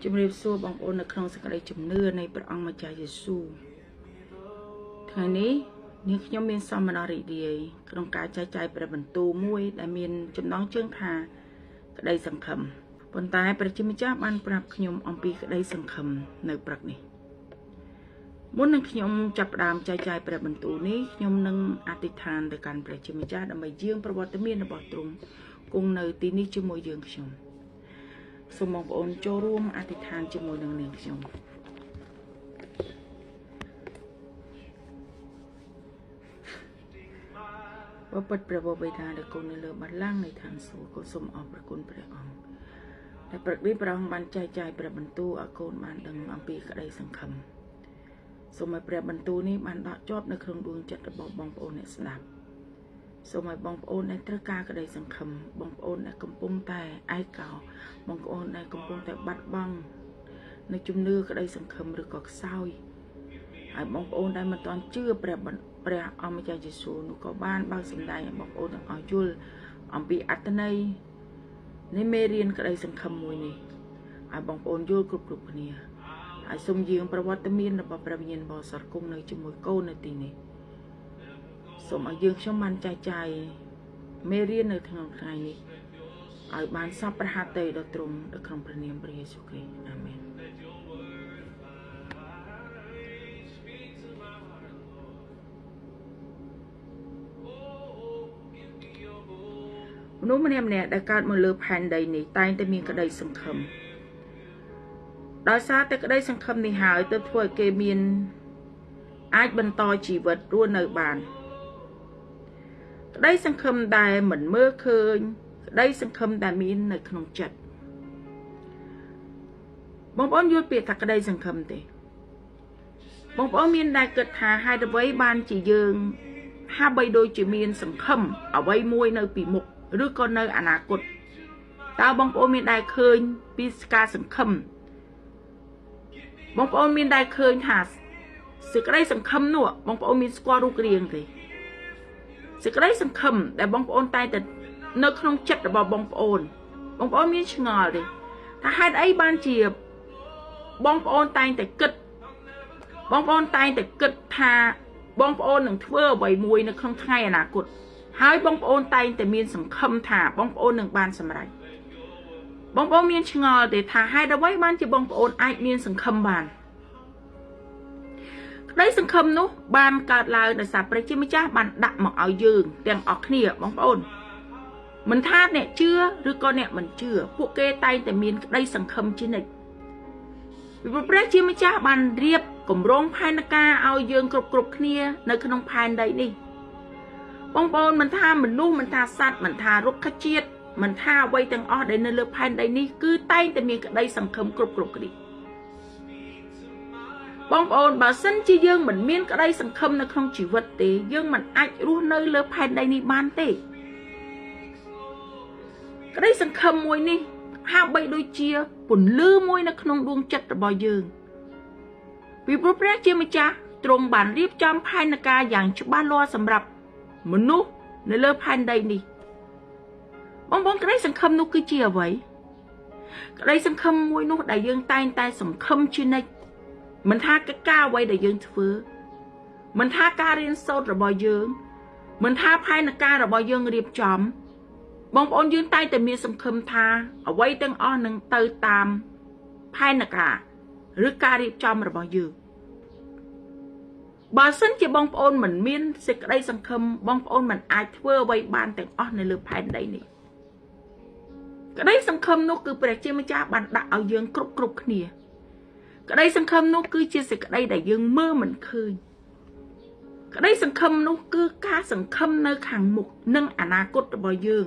ជំរាបសួរបងប្អូននៅក្នុងសេចក្តីជំនឿនៃព្រះអង្គម្ចាស់យេស៊ូវថ្ងៃនេះនាងខ្ញុំមានសំណររីករាយក្នុងការចែកចាយព្រះបន្ទូលមួយដែលមានចំណងជើងថាក្តីសង្ឃឹមប៉ុន្តែព្រះជាម្ចាស់បានប្រាប់ខ្ញុំអំពីក្តីសង្ឃឹមនៅព្រឹកនេះមុននឹងខ្ញុំចាប់ផ្ដើមចែកចាយព្រះបន្ទូលនេះខ្ញុំនឹងអធិដ្ឋានទៅកាន់ព្រះជាម្ចាស់ដើម្បីយាងប្រវត្តិមានរបស់ទ្រង់គង់នៅទីនេះជាមួយយើងខ្ញុំសូមបងប្អូនចូលរួមអធិដ្ឋានជាមួយនឹងនាងខ្ញុំបបិទ្ធព្រះបិតាដែលគង់នៅលើបល្ល័ង្កនៃឋានសួគ៌ក៏សូមអរព្រគុណព្រះអង្គដែលព្រឹកនេះព្រះអង្គបានចែកចាយព្រះបន្ទូលឲ្យកូនបានដឹងអំពីក្តីសង្ឃឹមសូមឲ្យព្រះបន្ទូលនេះបានដកជាប់នៅក្នុងដួងចិត្តរបស់បងប្អូនអ្នកស្ដាប់សូមឲ្យបងប្អូនដែលត្រូវការក្តីសង្ឃឹមបងប្អូនដែលកំពុងតែឯកោបងប្អូនដែលកំពុងតែបាត់បង់នៅជំនឿក្តីសង្ឃឹមឬក៏ខ្សោយហើយបងប្អូនដែលមិនទាន់ជឿព្រះអង្គម្ចាស់យេស៊ូវនោះក៏បានបើកសម្ដែងឲ្យបងប្អូនទាំងអស់យល់អំពីអត្ថន័យនៃមេរៀនក្តីសង្ឃឹមមួយនេះឲ្យបងប្អូនយល់គ្រប់គ្នាហើយសូមយាងប្រវត្តិមានរបស់ព្រះវិញ្ញាណបរិសុទ្ធគង់នៅជាមួយកូននៅទីនេះសូមឲ្យយើងខ្ញុំបានចែកចាយមេរៀននៅក្នុងថ្ងៃនេះឲ្យបានសពប្រហាតីដល់ទ្រង់នៅក្នុងព្រះនាមព្រះយេស៊ូវគ្រីស្ទអាមែនមនុស្សម្នាក់ដែលកើតមកលើផែនដីនេះតែងតែមានក្តីសង្ឃឹមដោយសារតែក្តីសង្ឃឹមនេះហើយទើបធ្វើឲ្យគេមានអាចបន្តជីវិតរស់នៅបានក្តីសង្ឃឹមដែលមិនមើលឃើញក្តីសង្ឃឹមដែលមាននៅក្នុងចិត្តបងប្អូនយល់ពាក្យថាក្តីសង្ឃឹមទេបងប្អូនមានដែលគិតថាហេតុអ្វីបានជាយើងហាក់បីដូចជាមានសង្ឃឹមអ្វីមួយនៅពីមុខឬក៏នៅអនាគតតើបងប្អូនមានដែលឃើញពីការសង្ឃឹមបងប្អូនមានដែលឃើញថាសេចក្តីសង្ឃឹមនោះបងប្អូនមានស្គាល់រូបរាងទេសេចក្តីសង្ឃឹមដែលបងប្អូនតែនៅក្នុងចិត្តរបស់បងប្អូនមានឆ្ងល់ទេថាហេតុអីបានជាបងប្អូនតែងតែគិតបងប្អូនតែងតែគិតថាបងប្អូននឹងធ្វើអ្វីមួយនៅក្នុងថ្ងៃអនាគតហើយបងប្អូនតែងតែមានសង្ឃឹមថាបងប្អូននឹងបានសម្រេចបងប្អូនមានឆ្ងល់ទេថាហេតុអ្វីបានជាបងប្អូនអាចមានសង្ឃឹមបានក្តីសង្ឃឹមនោះបានកើតឡើងដោយសារព្រះជាម្ចាស់បានដាក់មកឲ្យយើងទាំងអស់គ្នាបងប្អូនមិនថាអ្នកជឿឬក៏អ្នកមិនជឿពួកគេតែងតែមានក្តីសង្ឃឹមជានិច្ចពីព្រោះព្រះជាម្ចាស់បានរៀបគម្រោងផែនការឲ្យយើងគ្រប់គ្នានៅក្នុងផែនដីនេះបងប្អូនមិនថាមនុស្សមិនថាសត្វមិនថារុក្ខជាតិមិនថាអ្វីទាំងអស់ដែលនៅលើផែនដីនេះគឺតែងតែមានក្តីសង្ឃឹមគ្រប់គ្នាបងប្អូនបើសិនជាយើងមិនមានក្តីសង្ឃឹមនៅក្នុងជីវិតទេយើងមិនអាចរស់នៅលើផែនដីនេះបានទេក្តីសង្ឃឹមមួយនេះហាក់បីដូចជាពន្លឺមួយនៅក្នុងដួងចិត្តរបស់យើងពីព្រោះព្រះជាម្ចាស់ទ្រង់បានរៀបចំផែនការយ៉ាងច្បាស់លាស់សម្រាប់មនុស្សនៅលើផែនដីនេះបងប្អូនក្តីសង្ឃឹមនោះគឺជាអ្វីក្តីសង្ឃឹមមួយនោះដែលយើងតែងតែសង្ឃឹមជានិច្ចមិនថាកិច្ចការអ្វីដែលយើងធ្វើមិនថាការរៀនសូត្ររបស់យើងមិនថាផែនការរបស់យើងរៀបចំបងប្អូនយើងតែងតែមានសង្ឃឹមថាអ្វីទាំងអស់នឹងទៅតាមផែនការឬការរៀបចំរបស់យើងបើសិនជាបងប្អូនមិនមានសេចក្តីសង្ឃឹមបងប្អូនមិនអាចធ្វើអ្វីបានទាំងអស់នៅលើផែនដីនេះក្តីសង្ឃឹមនោះគឺព្រះជាម្ចាស់បានដាក់ឲ្យយើងគ្រប់គ្នាក្តីសង្ឃឹមនោះគឺជាសេចក្តីដែលយើងមើលមិនឃើញក្តីសង្ឃឹមនោះគឺការសង្ឃឹមនៅខាងមុខនិងអនាគតរបស់យើង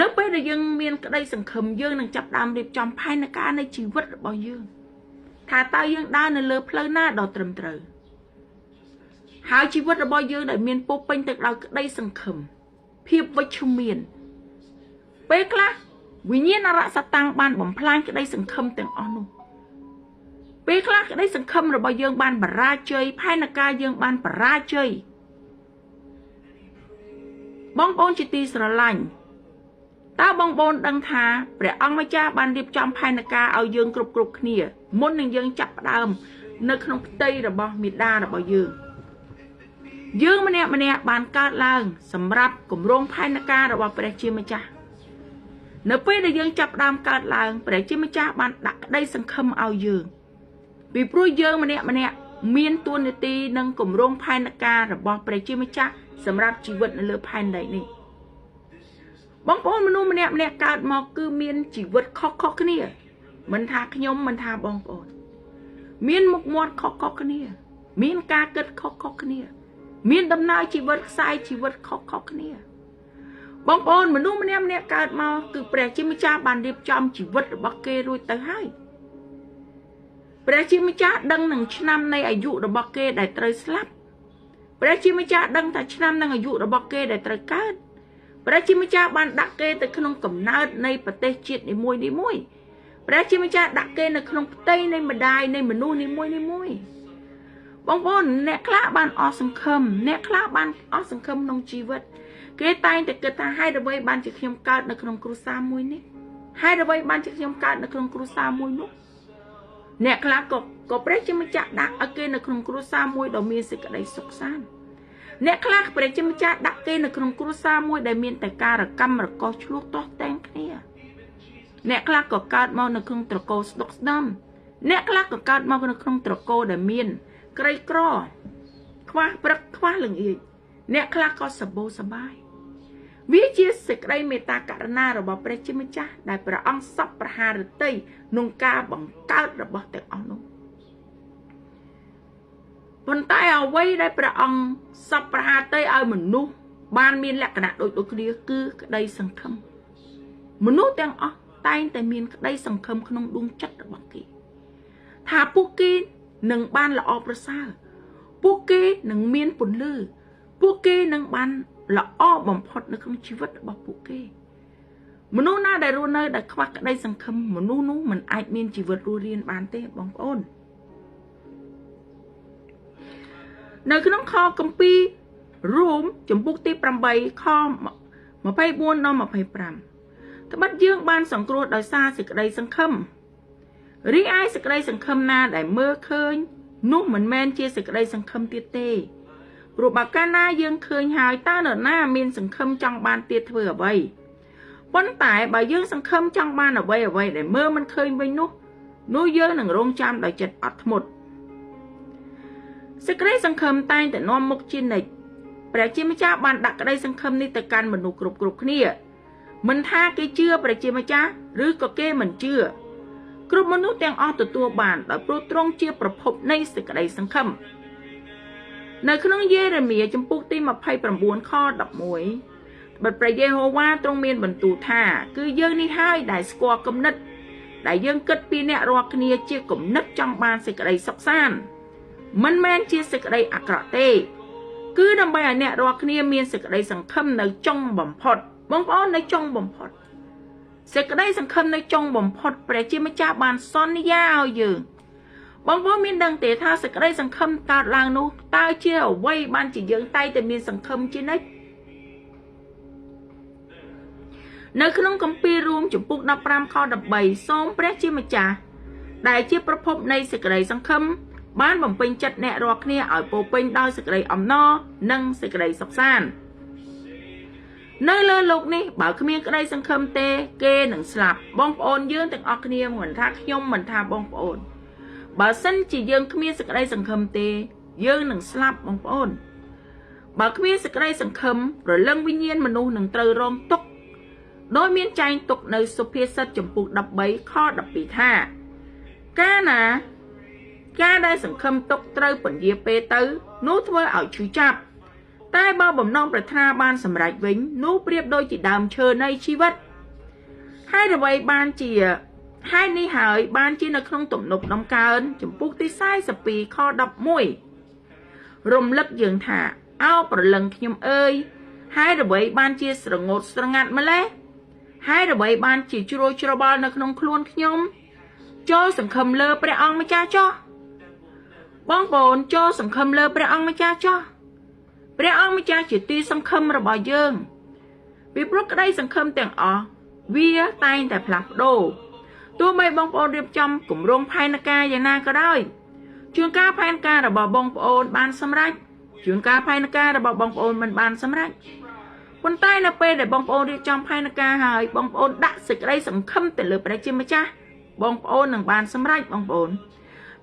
នៅពេលដែលយើងមានក្តីសង្ឃឹមយើងនឹងចាប់ផ្ដើមរៀបចំផែនការនៃជីវិតរបស់យើងថាតើយើងដើរនៅលើផ្លូវណាដ៏ត្រឹមត្រូវហើយជីវិតរបស់យើងដែលមានពោពេញទៅដោយក្តីសង្ឃឹមភាពវិជ្ជមានពេលខ្លះវិញ្ញាណអរសតាំងបានបំផ្លាញក្តីសង្ឃឹមទាំងអស់នោះពេលខ្លះក្តីសង្ឃឹមរបស់យើងបានបរាជ័យផែនការយើងបានបរាជ័យបងប្អូនជាទីស្រឡាញ់ ตาบองบนดังทาเปรอังมาจ้าบันรีบจอมภายในกาเอายืงกรุบกรุบเนียมุนหนึ่งยืงจับดามนึกขนมเตยระบอมีดาระบอยืงมันเนี่ยบานกาดล่างสำหรับกลุ่มโรงภายในการะบอเปรชิมาจ้าเนื้อเป้ได้ยืงจับดามกาดล่างเปรชิมาจ้าบานดักได้สังคมเอายืงปีปลุยยืงมันเนี่ยมีนตัวในตีนังกลุ่มโรงภายในการะบอเปรชิมาจ้าสำหรับชีวิตในเลือภายในนี่บางคนมนุษย์มันเนี่ยการมองคือมีนชีวิตคอกเนี่ยมันทาขยมมันทาบองปอนมีนมุกมวดคอกเนี่ยมีนกาเกิดคอกเนี่ยมีนดำนายชีวิตสายชีวิตคอกเนี่ยบางคนมนุษย์มันเนี่ยการมองคือแปลชิมิจ้าบันเรียบจอมชีวิตบักเกรุยเตอให้แปลชิมิจ้าดังหนึ่งชั้นในอายุระบักเกได้เตยสลับแปลชิมิจ้าดังแต่ชั้นในอายุระบักเกได้เตยการพระชิมจ้าบันดักเกแต่ขนมกำนาในประเทศจีนในมวยพระชิมจ้าดักเกในขนมเตยในมาได้ในมนุษย์ในมวยบางคนเนคลาบันอสังคมเนคลาบันอสังคมนองชีวิตเกตายแต่เกิดตาให้ระบายบันจะเขียมการในขนมครูซามวยนี่ให้ระบายบันจะเขียมการในขนมครูซามวยนุเนคลาก็พระชิมจ้าดักเกในขนมครูซามวยดอกมีสิกระไดสุกซานเนคลาเปรจิมจ้าดักเกในขนมครูซามวยได้มีแต่การกำระกอชลูกต่อแตงเนี่ยเนคลาก็การมองในขนมตะโกสดอกดำเนคลาก็การมองในขนมตะโกได้มีนไกรกรอคว้าปรักคว้าหลึงอีกเนคลาก็สบายวิจิตรสิกไรเมตตาการณาระบบเปรจิมจ้าได้ประอังซับประหารเตยนุงกาบังการะบบแต่เอานุผลใต้เอาไว้ได้ประองสับประหารเตยเอาเหมือนนู้บ้านมีลักษณะโดยเดียวคือได้สังคมมนุษย์แต่งอ๋อใต้แต่มีได้สังคมขนมดวงจัดระบบกีถ้าปุกกี้หนึ่งบ้านละอประสาปุกกี้หนึ่งมีนปุ่นลือปุกกี้หนึ่งบ้านละอ้อบ่มพอดในของชีวิตระบบปุกกี้มนุษย์น่าได้รู้เนยได้ควักได้สังคมมนุษย์นู้มันอาจมีชีวิตรู้เรียนบ้านเต้บองโอนในขนมคอกัมปีรูมจมปุกตีปรำใบข้อมาไพ่บ้วนนอมาไพ่ปรำแต่บัดเยื้องบ้านสังกรวดโดยซาสิกระไดสังคมรีไอสิกระไดสังคมนาได้เมื่อเคยนุ่มเหมือนแมนเชียสิกระไดสังคมเตี้ยเตะปลุกบักการนาเยื้องเคยหายต้าหน้าหน้ามีนสังคมจังบ้านเตี้ยเถื่อใบป้นตายใบเยื้องสังคมจังบ้านเอาไว้ได้เมื่อมันเคยไปนุ่เยอะหนึ่งโรงจำได้จัดอัดหมดสิกระไดสังคมตายแต่นอมมกจินในแปลจิมจ้าบานดักกระไดสังคมในแต่การมนุษย์กรุบเนี่ยมันท่าเกเชื่อแปลจิมจ้าหรือก็เกมันเชื่อกรุบมนุษย์แต่งออกตัวบานแต่โปรตรงเชื่อประพบในสิกระไดสังคมในขนมเยเรมีจมปุกตีมาไพ่ประบวนข้อดับมวยบัดประเยโฮวาตรงเมียนบรรทุท่าคือเยื่อนี่ให้ได้สกอร์กำนัดได้เยื่อเกิดปีเนี่ยรอคเนียเชื่อกำนัดจังบานสิกระไดซับซ้านมันแมนเชียสิกระไดอักระเตคือดำไปอันเนี่ยรอคเนียมีสิกระไดสังคมในจ้องบ่มพอดบางคนในจ้องบ่มพอดสิกระไดสังคมในจ้องบ่มพอดแปลจิมจ้าบานซ้อนยาวอยู่บางคนมีดังเตะท่าสิกระไดสังคมตาลางนู้ตาเชี่ยวไว้บ้านจีเยืองไตแต่มีสังคมจีนักในขนมกัมปีรวมจุดปุกนับปรามข้อดับใบส้มแปลจิมจ้าได้เชี่ยประพบในสิกระไดสังคมบ้านบ่มเป็นจัดแนะรอกเนี่ยเอาโปเป็นดาวสิกระไดอ่อมนอนั่งสิกระไดซับซ้านในเลือโลกนี้บ่าวขมิ้นกระไดสังคมเตเกหนังสลับบองโอนยืนแต่ออกเนี่ยเหมือนท่าขยมเหมือนท่าบองโอนบ่าวสั้นจียืนขมิ้นสิกระไดสังคมเตยืนหนังสลับบองโอนบ่าวขมิ้นสิกระไดสังคมหรือเรื่องวิญญาณมนุษย์หนังเตยรองตกโดยมีใจตกในสุเพียสัตจมปุกดับใบข้อดับปีท่าก้านะก้าได้สังคมตกเตยผลเยียเปเตอนู้ทว่าเอาชูจับใต้บ่าบ่มน้องประธาบานสำหรับวิ่งนู้เปรียบโดยจิตดำเชิญในชีวิตให้ระบายบานเจียให้นิหายบานจีในคลองตุ่มนกน้ำการจมปุกที่ไส้สปีข้อดับมวยรมลึกยืงถ่าเอาประลังขยมเอ้ยให้ระบายบานเจียสระงดสระงัดมาแล้วให้ระบายบานจีจุโรจุรบอลในคลองคลวนขยมโจสังคมเลอประอังมาจ้าจ้อบ้องโปนโจสังคมเลอประอังมาจ้าจ้อพระองค์ไม่จ้าจิตตีสังคมระบายเยิงปีพระก็ได้สังคมแต่งอ๋อ វាតែងតែផ្លាស់ប្ដូរទោះបីបងប្អូនរៀបចំគម្រោងផែនការយ៉ាងណាក៏ដោយជួនកាលផែនការរបស់បងប្អូនបានសម្រេចជួនកាលផែនការរបស់បងប្អូនមិនបានសម្រេចប៉ុន្តែនៅពេលដែលបងប្អូនរៀបចំផែនការហើយបងប្អូនដាក់សេចក្តីសង្ឃឹមទៅលើព្រះជាម្ចាស់បងប្អូននឹងបានសម្រេចបងប្អូន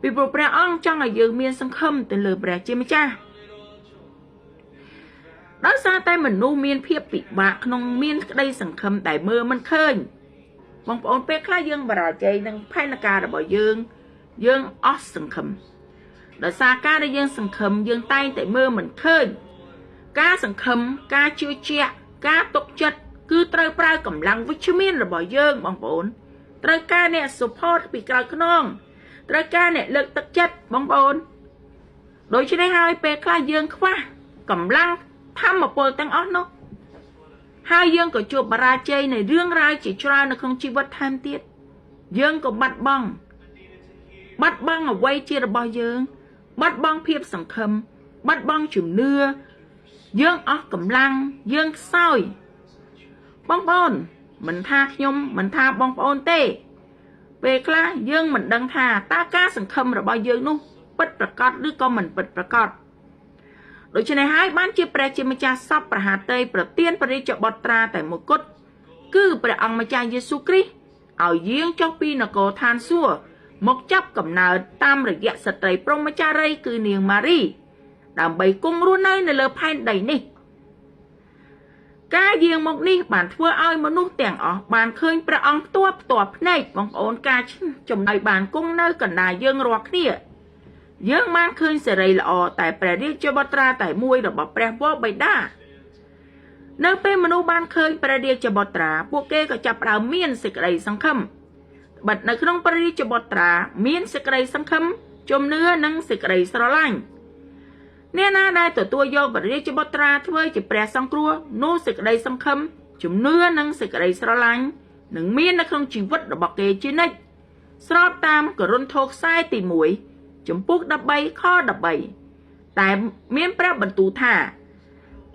ពីព្រោះព្រះអង្គចង់ឲ្យយើងមានសង្ឃឹមទៅលើព្រះជាម្ចាស់ដោយសារតែមនុស្សមានភាពពិបាកក្នុងមានក្តីសង្ឃឹមតែមើលមិនឃើញបងប្អូនពេលខ្លះយើងបរាជ័យនឹងផែនការរបស់យើងអស់សង្ឃឹមដោយសារការដែលយើងសង្ឃឹមយើងតែងតែមើលមិនឃើញការសង្ឃឹមការជឿជាក់ការទុកចិត្តគឺត្រូវប្រើកម្លាំងវិជ្ជមានរបស់យើងបងប្អូនត្រូវការអ្នក support ពីក្រៅខ្នងត្រូវការអ្នកលើកទឹកចិត្តបងប្អូនដូច្នេះហើយពេលខ្លះយើងខ្វះកម្លាំងធម៌ពលទាំងអស់នោះហើយយើងក៏ជួបបរាជ័យในរឿងរ៉ាវជាច្រើននៅក្នុងជីវិតថែមទៀតយើងក៏បាត់បង់អ្វីជារបស់យើងបាត់បង់ភាពសង្ឃឹមបាត់បង់ជំនឿយើងអស់កម្លាំងយើងខ្សោយបងប្អូនមិនថាខ្ញុំមិនថាបងប្អូនទេពេលខ្លះយើងមិនដឹងថាតើការសង្ឃឹមរបស់យើងនោះពិតប្រាកដឬក៏មិនពិតប្រាកដដូច្នេះហើយបានជាព្រះជាម្ចាស់សពប្រហាតីប្រទានព្រះរាជបុត្រាតែមួយគត់គឺព្រះអង្គម្ចាស់យេស៊ូវគ្រីស្ទឲ្យយាងចុះពីនគរឋានសួគ៌មកចាប់កំណើតតាមរយៈស្ត្រីព្រហ្មចារីគឺនាងម៉ារីដើម្បីគង់រស់នៅលើផែនដីនេះការយាងមកនេះបានធ្វើឲ្យមនុស្សទាំងអស់បានឃើញព្រះអង្គផ្ទាល់ភ្នែកបងប្អូនការចំណុចបានគង់នៅកណ្ដាលយើងរាល់គ្នាយើងបានឃើញសេរីល្អតែព្រះរាជបុត្រាតែមួយរបស់ព្រះវរបិតានៅពេលមនុស្សបានឃើញព្រះរាជបុត្រាពួកគេក៏ចាប់ផ្ដើមមានសេចក្តីសង្ឃឹមបិទនៅក្នុងព្រះរាជបុត្រាមានសេចក្តីសង្ឃឹមជំនឿនិងសេចក្តីស្រឡាញ់អ្នកណាដែលទទួលយកព្រះរាជបុត្រាធ្វើជាព្រះសង្គ្រោះនោះសេចក្តីសង្ឃឹមជំនឿនិងសេចក្តីស្រឡាញ់នឹងមាននៅក្នុងជីវិតរបស់គេជានិច្ចស្របតាមកូរិនថូសខ្សែទី1ចំពុក13ខ13តែមានព្រះបន្ទូលថា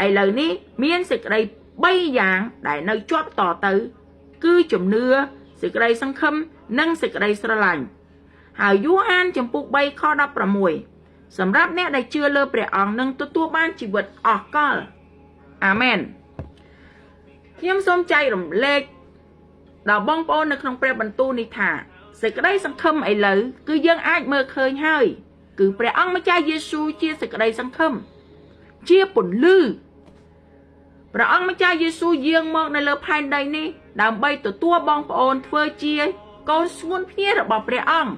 ឥឡូវនេះមានសេចក្តី3យ៉ាងដែលនៅជាប់តទៅគឺជំនឿសេចក្តីសង្ឃឹមនិងសេចក្តីស្រឡាញ់ហើយយូហានចំពុក3ខ16សម្រាប់អ្នកដែលជឿលើព្រះអង្គនឹងទទួលបានជីវិតអស់កលអាមែនខ្ញុំសូមចែករំលែកដល់បងប្អូននៅក្នុងព្រះបន្ទូលនេះថាសេចក្តីសង្ឃឹមឥឡូវគឺយើងអាចមើលឃើញហើយគឺព្រះអង្គម្ចាស់យេស៊ូវជាសេចក្តីសង្ឃឹមជាពន្លឺព្រះអង្គម្ចាស់យេស៊ូវយាងមកនៅលើផែនដីនេះដើម្បីទទួលបងប្អូនធ្វើជាកូនស្ងួនភ្នារបស់ព្រះអង្គ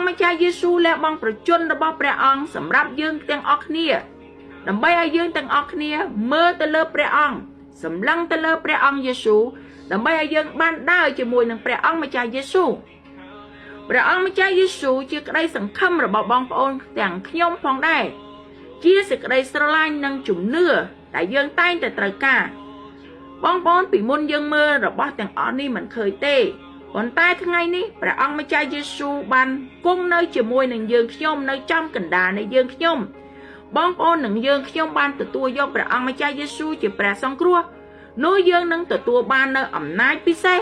ម្ចាស់យេស៊ូវលះបង់ប្រជញ្ញរបស់ព្រះអង្គសម្រាប់យើងទាំងអស់គ្នាដើម្បីឲ្យយើងទាំងអស់គ្នាមើលទៅលើព្រះអង្គសម្លឹងទៅលើព្រះអង្គយេស៊ូវដើម្បីឲ្យយើងបានដើរជាមួយនឹងព្រះអង្គម្ចាស់យេស៊ូវព្រះអង្គម្ចាស់យេស៊ូវជាក្តីសង្ឃឹមរបស់បងប្អូនទាំងខ្ញុំផងដែរជាសេចក្តីស្រឡាញ់និងជំនឿដែលយើងតែងតែត្រូវការបងប្អូនពីមុនយើងមើលរបស់ទាំងអស់នេះមិនឃើញទេប៉ុន្តែថ្ងៃនេះព្រះអង្គម្ចាស់យេស៊ូវបានគង់នៅជាមួយនឹងយើងខ្ញុំនៅចំកណ្ដាលនៃយើងខ្ញុំបងប្អូននិងយើងខ្ញុំបានទទួលយកព្រះអង្គម្ចាស់យេស៊ូវជាព្រះសង្គ្រោះនោះយើងនឹងទទួលបាននៅអំណាចពិសេស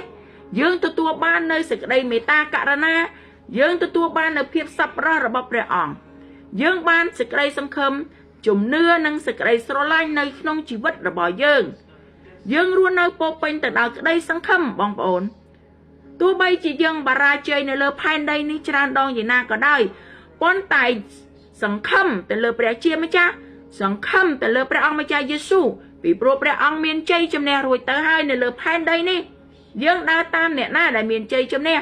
យើងទទួលបាននៅសេចក្តីមេត្តាករុណាយើងទទួលបាននៅភាពសប្បុរសរបស់ព្រះអង្គយើងបានសេចក្តីសង្ឃឹមជំនឿនិងសេចក្តីស្រឡាញ់នៅក្នុងជីវិតរបស់យើងរស់នៅពោពេញទៅដោយក្តីសង្ឃឹមបងប្អូនទោះបីជាយើងបរាជ័យនៅលើផែនដីនេះច្រើនដងយ៉ាងណាក៏ដោយប៉ុន្តែសង្ឃឹមទៅលើព្រះជាម្ចាស់សង្ឃឹមទៅលើព្រះអង្គម្ចាស់យេស៊ូវពីព្រោះព្រះអង្គមានជ័យជំនះរួចទៅហើយនៅលើផែនដីនេះយើងដើរតាមអ្នកណាដែលមានជ័យជំនះ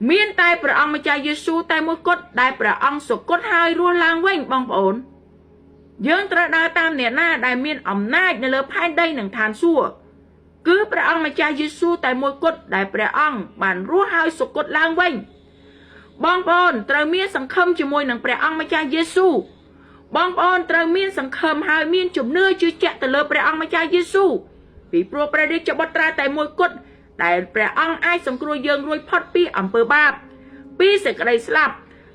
មានតែព្រះអង្គម្ចាស់យេស៊ូវតែមួយគត់ដែលព្រះអង្គសុគតហើយរស់ឡើងវិញបងប្អូនយើងត្រូវដើរតាមអ្នកណាដែលមានអំណាចនៅលើផែនដីនិងឋានសួគ៌គឺព្រះអង្គម្ចាស់យេស៊ូវតែមួយគត់ដែលព្រះអង្គបានរស់ហើយសុគតឡើងវិញបងប្អូនត្រូវមានសង្ឃឹមជាមួយនឹងព្រះអង្គម្ចាស់យេស៊ូវបងប្អូនត្រូវមានសង្ឃឹមហើយមានជំនឿជឿជាក់ទៅលើព្រះអង្គម្ចាស់យេស៊ូវពីព្រោះព្រះរាជបុត្រាតែមួយគត់ដែលព្រះអង្គអាចសង្គ្រោះយើងរួចផុតពីអំពើបាបពីសេចក្តីស្លាប់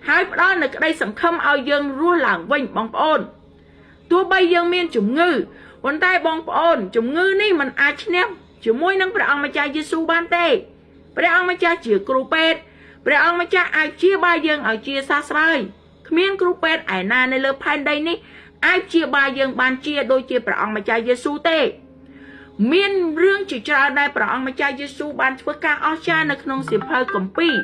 ហើយផ្ដល់នូវក្តីសង្ឃឹមឲ្យយើងរស់ឡើងវិញបងប្អូនទោះបីយើងមានជំងឺប៉ុន្តែបងប្អូនជំងឺនេះមិនអាចឈ្នះ ជាមួយនឹងព្រះអង្គម្ចាស់យេស៊ូវបានទេព្រះអង្គម្ចាស់ជាគ្រូពេទ្យព្រះអង្គម្ចាស់អាចព្យាបាលយើងឲ្យជាសះស្បើយគ្មានគ្រូពេទ្យឯណានៅលើផែនដីនេះអាចព្យាបាលយើងបានជាដូចជាព្រះអង្គម្ចាស់យេស៊ូវទេមានរឿងជាច្រើនដែលព្រះអង្គម្ចាស់យេស៊ូវបានធ្វើការអស្ចារ្យនៅក្នុងសៀវភៅគម្ពីរ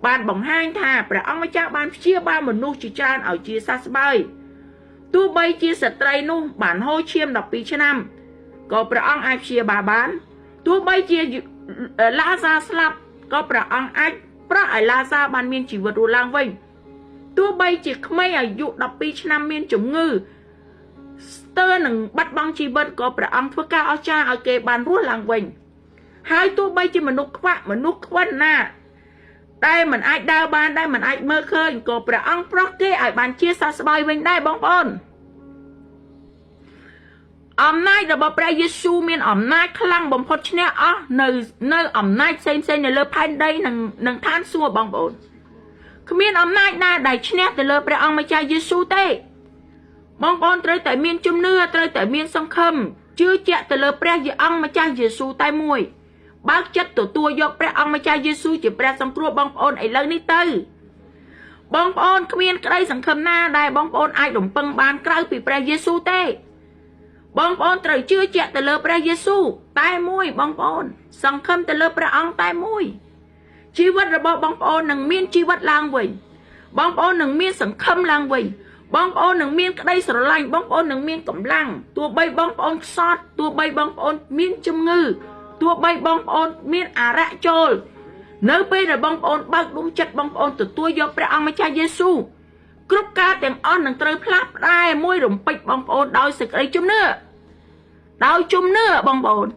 បានបង្ហាញថាព្រះអង្គម្ចាស់បានព្យាបាលមនុស្សជាច្រើនឲ្យជាសះស្បើយទោះបីជាស្ត្រីនោះបានហូរឈាម12ឆ្នាំក៏ព្រះអង្គអាចព្យាបាលបានទោះបីជាឡាហ្សាស្លាប់ក៏ព្រះអង្គអាចប្រោះឲ្យឡាហ្សាបានមានជីវិតរស់ឡើងវិញទោះបីជាក្មេងអាយុ12ឆ្នាំមានជំងឺស្ទើរនឹងបាត់បង់ជីវិតក៏ព្រះអង្គធ្វើការអស្ចារ្យឲ្យគេបានរស់ឡើងវិញហើយទោះបីជាមនុស្សខ្វាក់មនុស្សខ្វិនណាតែមិនអាចដើរបានដែរមិនអាចមើលឃើញក៏ព្រះអង្គប្រោះគេឲ្យបានជាសះស្បើយវិញដែរបងប្អូនអំណាចរបស់ព្រះយេស៊ូវមានអំណាចខ្លាំងបំផុតឈ្នះអស់នៅអំណាចផ្សេងនៅលើផែនដីនិងឋានសួគ៌បងប្អូនគ្មានអំណាចណាដែលឈ្នះទៅលើព្រះអង្គម្ចាស់យេស៊ូវទេបងប្អូនត្រូវតែមានជំនឿត្រូវតែមានសង្ឃឹមជឿជាក់ទៅលើព្រះអង្គម្ចាស់យេស៊ូវតែមួយបើកចិត្តទទួលយកព្រះអង្គម្ចាស់យេស៊ូវជាព្រះសង្គ្រោះបងប្អូនឥឡូវនេះទៅបងប្អូនគ្មានក្តីសង្ឃឹមណាដែលបងប្អូនអាចរំពឹងបានក្រៅពីព្រះយេស៊ូវទេបងប្អូនត្រូវជឿជាក់ទៅលើព្រះយេស៊ូវតែមួយបងប្អូនសង្ឃឹមទៅលើព្រះអង្គតែមួយជីវិតរបស់បងប្អូននឹងមានជីវិតឡើងវិញបងប្អូននឹងមានសង្ឃឹមឡើងវិញបងប្អូននឹងមានក្តីស្រឡាញ់បងប្អូននឹងមានកម្លាំងទោះបីបងប្អូនខ្សត់ទោះបីបងប្អូនមានជំងឺទោះបីបងប្អូនមានអារក្សចូលនៅពេលដែលបងប្អូនបើកដួងចិត្តបងប្អូនទទួលយកព្រះអង្គម្ចាស់យេស៊ូវគ្រប់ការទាំងអស់នឹងត្រូវផ្លាស់ប្ដូរមួយរំពេចបងប្អូនដោយសេចក្តីជំនឿដោយជំនឿបងប្អូន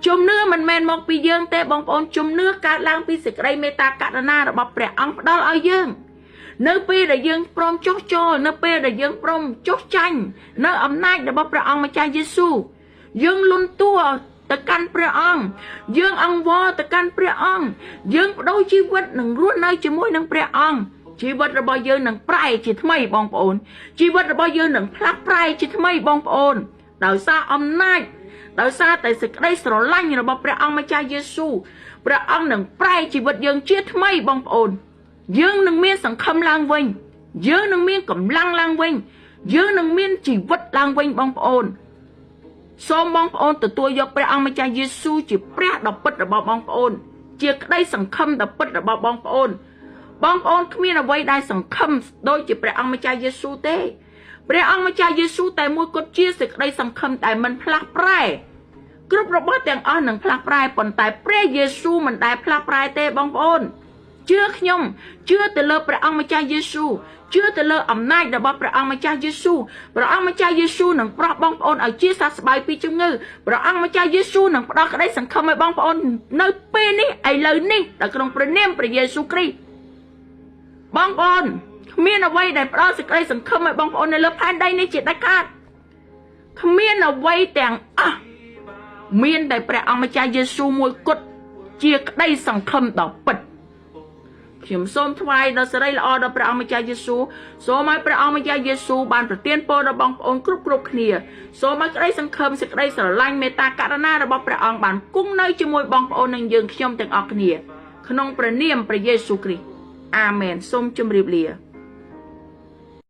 ជំនឿមិនមែនមកពីយើងទេបងប្អូនជំនឿកើតឡើងពីសេចក្តីមេត្តាករុណារបស់ព្រះអង្គផ្ដល់ឲ្យយើងនៅពេលដែលយើងព្រមចុះចូលនៅពេលដែលយើងព្រមចុះចាញ់នៅអំណាចរបស់ព្រះអង្គម្ចាស់យេស៊ូវយើងលន់តួទៅកាន់ព្រះអង្គយើងអង្វរទៅកាន់ព្រះអង្គយើងបដូរជីវិតនឹងរស់នៅជាមួយនឹងព្រះអង្គជីវិតរបស់យើងនឹងប្រែជាថ្មីបងប្អូនជីវិតរបស់យើងនឹងផ្លាស់ប្រែជាថ្មីបងប្អូនដោយសារអំណាចដោយសារតែសេចក្តីស្រឡាញ់របស់ព្រះអង្គម្ចាស់យេស៊ូវព្រះអង្គនឹងប្រែជីវិតយើងជាថ្មីបងប្អូនយើងនឹងមានសង្ឃឹមឡើងវិញយើងនឹងមានកម្លាំងឡើងវិញយើងនឹងមានជីវិតឡើងវិញបងប្អូនសូមបងប្អូនទទួលយកព្រះអង្គម្ចាស់យេស៊ូវជាព្រះដ៏ពិតរបស់បងប្អូនជាក្តីសង្ឃឹមដ៏ពិតរបស់បងប្អូនបងប្អូនគ្មានអ្វីដែលសង្ឃឹមដូចជាព្រះអង្គម្ចាស់យេស៊ូវទេព្រះអង្គម្ចាស់យេស៊ូវតែមួយគត់ជាសេចក្តីសង្ឃឹមដែលមិនផ្លាស់ប្រែគ្រប់របស់ទាំងអស់នឹងផ្លាស់ប្រែប៉ុន្តែព្រះយេស៊ូវមិនដែលផ្លាស់ប្រែទេបងប្អូនជឿខ្ញុំជឿទៅលើព្រះអង្គម្ចាស់យេស៊ូវជឿទៅលើអំណាចរបស់ព្រះអង្គម្ចាស់យេស៊ូវព្រះអង្គម្ចាស់យេស៊ូវនឹងប្រោះបងប្អូនឲ្យជាសះស្បើយពីជំងឺព្រះអង្គម្ចាស់យេស៊ូវនឹងផ្ដល់ក្តីសង្ឃឹមឲ្យបងប្អូននៅពេលនេះឥឡូវនេះនៅក្នុងព្រះនាមព្រះយេស៊ូវគ្រីស្ទបងប្អូនគ្មានអ្វីដែលផ្ដល់សេចក្តីសង្ឃឹមឲ្យបងប្អូននៅលើផែនដីនេះជាដាច់ខាតគ្មានអ្វីទាំងអស់មានតែព្រះអង្គម្ចាស់យេស៊ូវមួយគត់ជាក្តីសង្ឃឹមដ៏ពិតខ្ញុំសូមថ្វាយដល់សិរីល្អដល់ព្រះអង្គម្ចាស់យេស៊ូវសូមឲ្យព្រះអង្គម្ចាស់យេស៊ូវបានប្រទានពរដល់បងប្អូនគ្រប់គ្នាសូមឲ្យក្តីសង្ឃឹមសេចក្តីស្រឡាញ់មេត្តាករុណារបស់ព្រះអង្គបានគង់នៅជាមួយបងប្អូននិងយើងខ្ញុំទាំងអស់គ្នាក្នុងព្រះនាមព្រះយេស៊ូវគ្រីស្ទអាមែនសូមជម្រាបលា